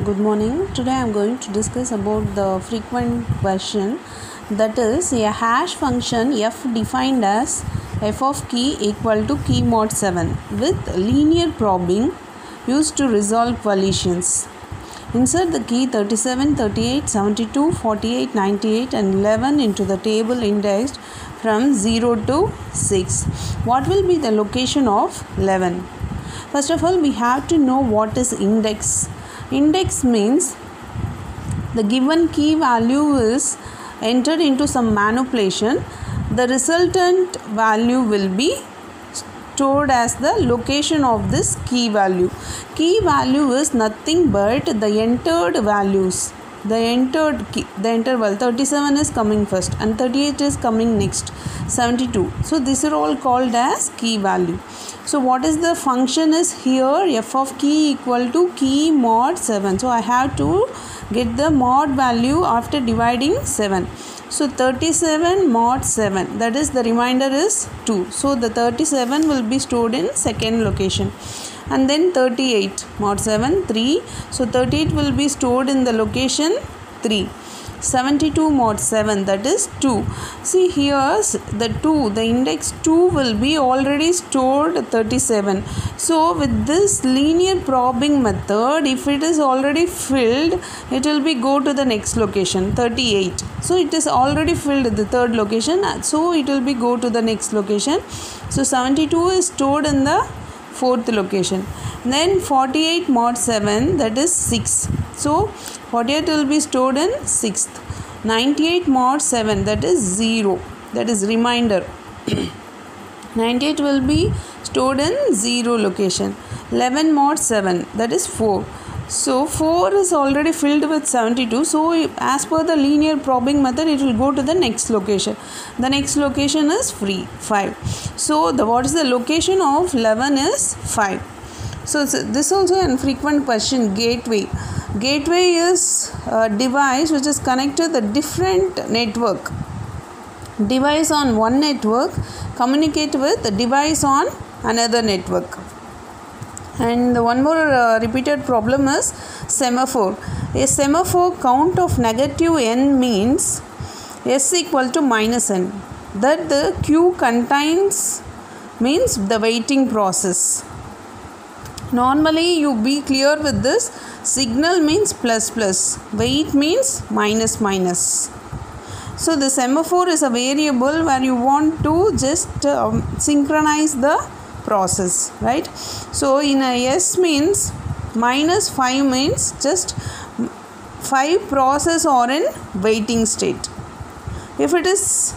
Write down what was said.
Good morning. Today I am going to discuss about the frequent question, that is a hash function f defined as f of key equal to key mod 7 with linear probing used to resolve collisions. Insert the key 37, 38, 72, 48, 98 and 11 into the table indexed from 0 to 6. What will be the location of 11? First of all, we have to know what is index. Index means the given key value is entered into some manipulation. The resultant value will be stored as the location of this key value. Key value is nothing but the entered values. The interval 37 is coming first and 38 is coming next, 72. So these are all called as key value. So what is the function is here, f of key equal to key mod 7. So I have to get the mod value after dividing 7. So 37 mod 7, that is the remainder is 2. So the 37 will be stored in second location. And then 38 mod 7 3. So 38 will be stored in the location 3. 72 mod 7, that is 2. See here the 2, the index 2 will be already stored 37. So with this linear probing method, if it is already filled, it will be go to the next location 38. So it is already filled the third location, so it will be go to the next location. So 72 is stored in the fourth location. Then 48 mod 7, that is 6. So 48 will be stored in 6th. 98 mod 7, that is 0, that is remainder. 98 will be stored in 0 location. 11 mod 7, that is 4. So 4 is already filled with 72. So as per the linear probing method, it will go to the next location. The next location is free 5. So what is the location of 11 is 5. So this also a frequent question, gateway. Gateway is a device which is connected to the different network. Device on one network communicate with the device on another network. And one more repeated problem is semaphore. A semaphore count of negative n means s equal to minus n. That the queue contains means the waiting process. Normally you be clear with this. Signal means plus plus, wait means minus minus. So the semaphore is a variable where you want to just synchronize the process, right? So in a s means minus 5 means just 5 process or in waiting state. If it is